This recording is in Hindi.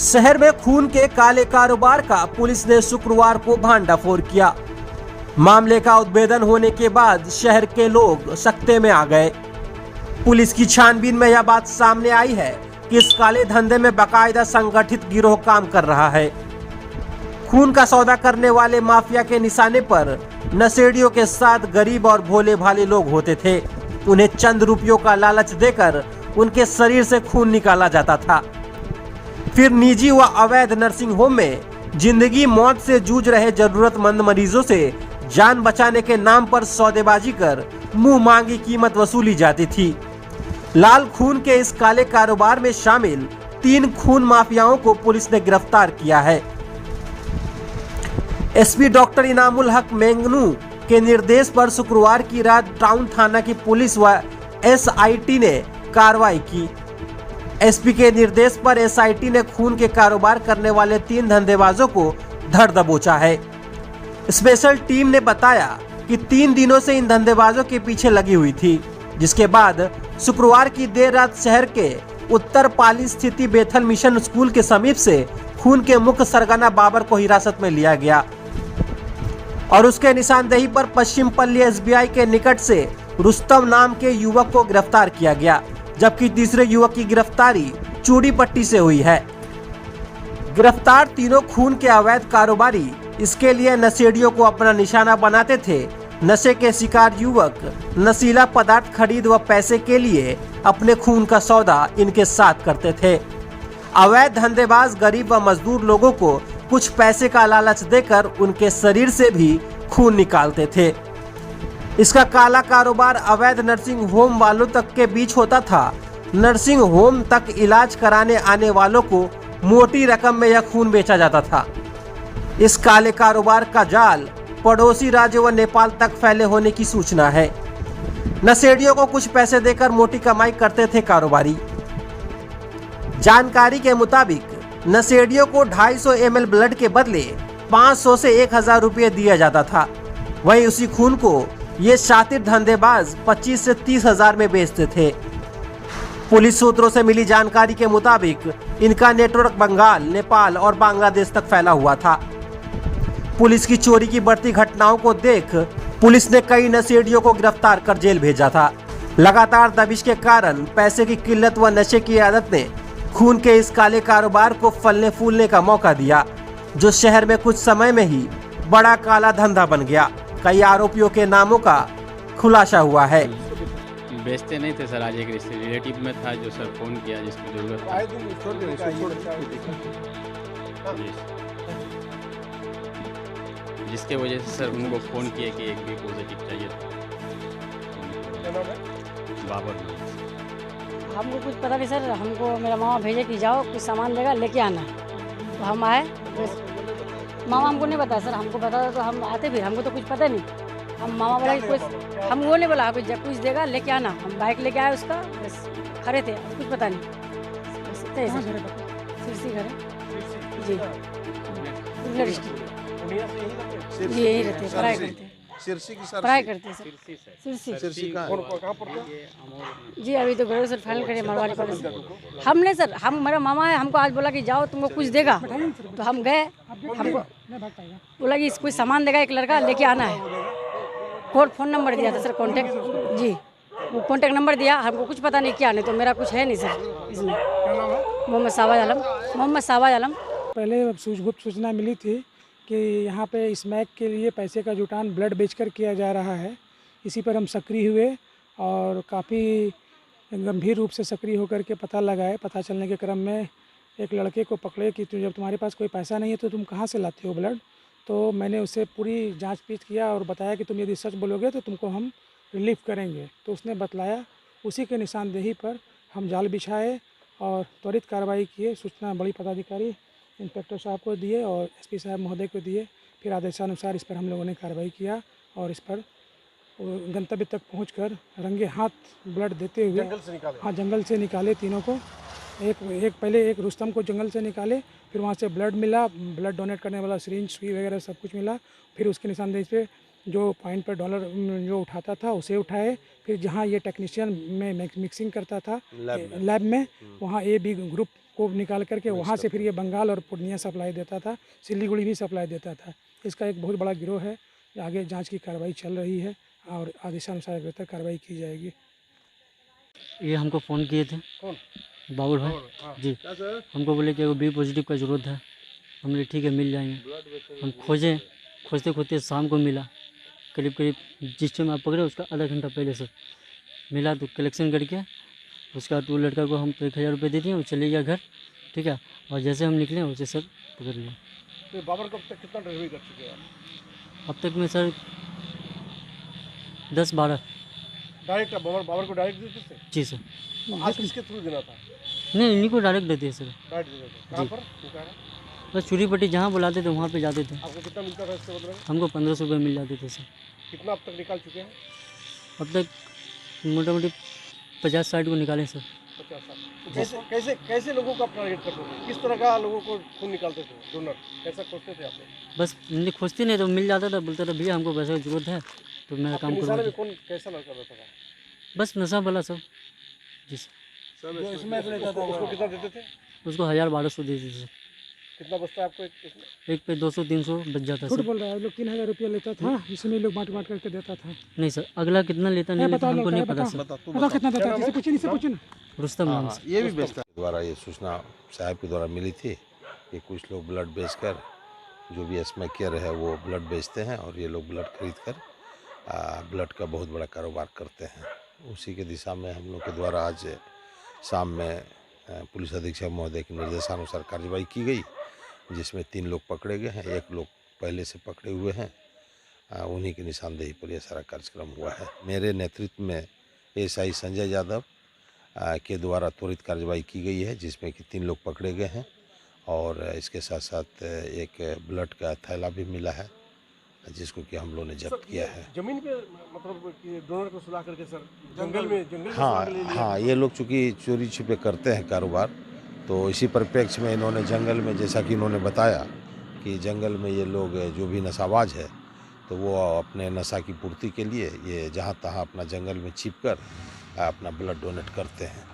शहर में खून के काले कारोबार का पुलिस ने शुक्रवार को भांडाफोड़ किया। मामले का उद्भेदन होने के बाद शहर के लोग सकते में आ गए। पुलिस की छानबीन में यह बात सामने आई है कि इस काले धंधे में बाकायदा संगठित गिरोह काम कर रहा है। खून का सौदा करने वाले माफिया के निशाने पर नशेड़ियों के साथ गरीब और भोले भाले लोग होते थे। उन्हें चंद रुपयों का लालच देकर उनके शरीर से खून निकाला जाता था। फिर निजी व अवैध नर्सिंग होम में जिंदगी मौत से जूझ रहे जरूरतमंद मरीजों से जान बचाने के नाम पर सौदेबाजी कर मुंह मांगी कीमत वसूली जाती थी। लाल खून के इस काले कारोबार में शामिल 3 खून माफियाओं को पुलिस ने गिरफ्तार किया है। एसपी डॉक्टर इनामुल हक मेंगनू के निर्देश पर शुक्रवार की रात टाउन थाना की पुलिस व एसआईटी ने कार्रवाई की। एसपी के निर्देश पर एसआईटी ने खून के कारोबार करने वाले 3 धंधेबाजों को धर दबोचा है। स्पेशल टीम ने बताया कि 3 दिनों से इन धंधेबाजों के पीछे लगी हुई थी, जिसके बाद शुक्रवार की देर रात शहर के उत्तर पाली स्थित बेथल मिशन स्कूल के समीप से खून के मुख्य सरगना बाबर को हिरासत में लिया गया और उसके निशानदेही पर पश्चिम पल्ली एसबीआई के निकट से रुस्तम नाम के युवक को गिरफ्तार किया गया, जबकि तीसरे युवक की गिरफ्तारी चूड़ी पट्टी से हुई है। गिरफ्तार तीनों खून के अवैध कारोबारी इसके लिए नशेड़ियों को अपना निशाना बनाते थे। नशे के शिकार युवक नशीला पदार्थ खरीद व पैसे के लिए अपने खून का सौदा इनके साथ करते थे। अवैध धंधेबाज गरीब व मजदूर लोगों को कुछ पैसे का लालच देकर उनके शरीर से भी खून निकालते थे। इसका काला कारोबार अवैध नर्सिंग होम वालों तक के बीच होता था। नर्सिंग होम तक इलाज कराने आने वालों को मोटी रकम में यह खून बेचा जाता था। इस काले कारोबार का जाल पड़ोसी राज्य व नेपाल तक फैले होने की सूचना है। नशेड़ियों को कुछ पैसे देकर मोटी कमाई करते थे कारोबारी। जानकारी के मुताबिक नशेड़ियों को 250 ml ब्लड के बदले 500 से 1000 रुपये दिया जाता था। वहीं उसी खून को ये शातिर धंधेबाज 25 से 30 हजार में बेचते थे। पुलिस सूत्रों से मिली जानकारी के मुताबिक इनका नेटवर्क बंगाल, नेपाल और बांग्लादेश तक फैला हुआ था। पुलिस की चोरी की बढ़ती घटनाओं को देख पुलिस ने कई नशेड़ियों को गिरफ्तार कर जेल भेजा था। लगातार दबिश के कारण पैसे की किल्लत व नशे की आदत ने खून के इस काले कारोबार को फलने फूलने का मौका दिया, जो शहर में कुछ समय में ही बड़ा काला धंधा बन गया। कई आरोपियों के नामों का खुलासा हुआ है। बेचते नहीं थे सर, आज एक रिलेटिव में था जो सर फोन किया जिसको जरूरत था। जिसके वजह से सर उनको फ़ोन किया कि एक भी पॉजिटिव चाहिए था। बाबर हमको कुछ पता नहीं सर, हमको मेरा मामा भेजे कि जाओ कुछ सामान देगा लेके आना, तो हम आए। मामा हमको नहीं बताया सर, हमको बताया तो हम आते फिर, हमको तो कुछ पता नहीं। हम मामा बोला कि कुछ, हम वो नहीं बोला कुछ देगा लेके आना। हम बाइक लेके आए उसका, बस खड़े थे, कुछ पता नहीं। सिरसी घर जी, जी यही रहते, पढ़ाई करते, पढ़ाई करते सर। सिरसी जी अभी तो घर से फाइनल करे मरवाड़ी कॉलेज। हमने सर, हम मेरा मामा है, हमको आज बोला कि जाओ तुमको कुछ देगा, तो हम गए। हमको बोला कि कुछ सामान देगा एक लड़का लेके आना है। फ़ोन नंबर दिया था सर, कॉन्टेक्ट जी, वो कॉन्टेक्ट नंबर दिया। हमको कुछ पता नहीं क्या, नहीं तो मेरा कुछ है नहीं सर इसमें। मोहम्मद साबाज आलम। पहले गुप्त सूचना मिली थी कि यहाँ पे स्मैक के लिए पैसे का जुटान ब्लड बेचकर किया जा रहा है। इसी पर हम सक्रिय हुए और काफ़ी गंभीर रूप से सक्रिय होकर के पता लगाए। पता चलने के क्रम में एक लड़के को पकड़े कि जब तुम्हारे पास कोई पैसा नहीं है तो तुम कहाँ से लाते हो ब्लड। तो मैंने उससे पूरी जांच पीछ किया और बताया कि तुम यदि सच बोलोगे तो तुमको हम रिलीफ करेंगे। तो उसने बतलाया, उसी के निशानदेही पर हम जाल बिछाए और त्वरित कार्रवाई किए। सूचना बड़ी पदाधिकारी इंस्पेक्टर साहब को दिए और एसपी साहब महोदय को दिए। फिर आदेशानुसार इस पर हम लोगों ने कार्रवाई किया और इस पर गंतव्य तक पहुंचकर रंगे हाथ ब्लड देते हुए जंगल से निकाले तीनों को। पहले एक रुस्तम को जंगल से निकाले, फिर वहाँ से ब्लड मिला, ब्लड डोनेट करने वाला सिरिंज सुई वगैरह सब कुछ मिला। फिर उसके निशानदेही पे जो पॉइंट पर डॉलर जो उठाता था उसे उठाए, फिर जहाँ ये टेक्नीशियन में मिक्सिंग करता था लैब में, वहाँ ए बी ग्रुप को निकाल करके वहाँ से फिर ये बंगाल और पूर्णिया सप्लाई देता था, सिलीगुड़ी भी सप्लाई देता था। इसका एक बहुत बड़ा गिरोह है। आगे जांच की कार्रवाई चल रही है और आदेशानुसार बेहतर कार्रवाई की जाएगी। ये हमको फ़ोन किए थे बाबुल भाई जी, हमको बोले कि बी पॉजिटिव का ज़रूरत है। हमने ठीक है मिल जाएंगे। हम खोजते खोजते शाम को मिला, करीब जिस टाइम आप पकड़े उसका आधा घंटा पहले से मिला। तो कलेक्शन करके उसका वो लड़का को हम 1000 रुपये दे दिए, वो चले गया घर, ठीक है। और जैसे हम निकले वैसे सर पकड़ लिया। तो बाबर को अब तक कितना डिलीवरी कर चुके हैं? अब तक में सर 10-12। डायरेक्ट बाबर को डायरेक्ट देते थे? जी सर। आज किसके थ्रू देना था? नहीं, इन्हीं को डायरेक्ट देते हैं सर। डायरेक्ट देते थे। कहाँ पर? बस चूड़ी पट्टी जहाँ बुलाते थे वहाँ पे जाते थे। आपको कितना मिलता था इससे मतलब? हमको 1500 रुपये मिल जाते थे सर। कितना अब तक निकाल चुके हैं? अब तक मोटामोटी 50-60 को निकाले सर। 50 साल। कैसे कैसे लोगों को आप टारगेट करते थे? किस तरह का लोगों को खून निकालते थे? डोनर कैसा खोजते थे आप? बस इन्हें खोजते नहीं तो मिल जाता था, बोलता था भैया हमको पैसे की ज़रूरत है तो मेरा काम निशाने करो। में कौन कैसा लड़का रहता था? बस नशा वाला सब। जी सर। जो इसमें लेता था उसको कितना देते थे? उसको 1000-1200 दे देते सर। कितना बचता है आपको इसमें? एक पे 200-300 बच जाता झूठ सर। बोल रहा है, लोग 3000 रुपया लेता था, इसमें लोग बांट करके देता था। नहीं सर, अगला कितना लेता नहीं लेता हमको नहीं पता सर। बताओ कितना देता है, इससे पूछे ना। रुस्तम नाम से। ये भी बेचता है। द्वारा ये सूचना साहब के द्वारा मिली थी कि कुछ लोग ब्लड बेचकर, जो भी स्मैकर है वो ब्लड बेचते हैं और ये लोग ब्लड खरीद कर ब्लड का बहुत बड़ा कारोबार करते हैं। उसी के दिशा में हम लोग के द्वारा आज शाम में पुलिस अधीक्षक महोदय के निर्देशानुसार कार्रवाई की गई, जिसमें 3 लोग पकड़े गए हैं, 1 लोग पहले से पकड़े हुए हैं। उन्हीं की निशानदेही पर यह सारा कार्यक्रम हुआ है। मेरे नेतृत्व में एसआई संजय यादव के द्वारा त्वरित कार्रवाई की गई है, जिसमें कि 3 लोग पकड़े गए हैं और इसके साथ साथ एक ब्लड का थैला भी मिला है, जिसको कि हम लोगों ने जब्त किया है। जमीन पे मतलब कि डोनर को सुला करके सर जंगल में हाँ, ये लोग चूँकि चोरी छिपे करते हैं कारोबार, तो इसी परिप्रेक्ष्य में इन्होंने जंगल में, जैसा कि इन्होंने बताया कि जंगल में ये लोग जो भी नशाबाज है तो वो अपने नशा की पूर्ति के लिए ये जहाँ तहाँ अपना जंगल में छिप कर अपना ब्लड डोनेट करते हैं।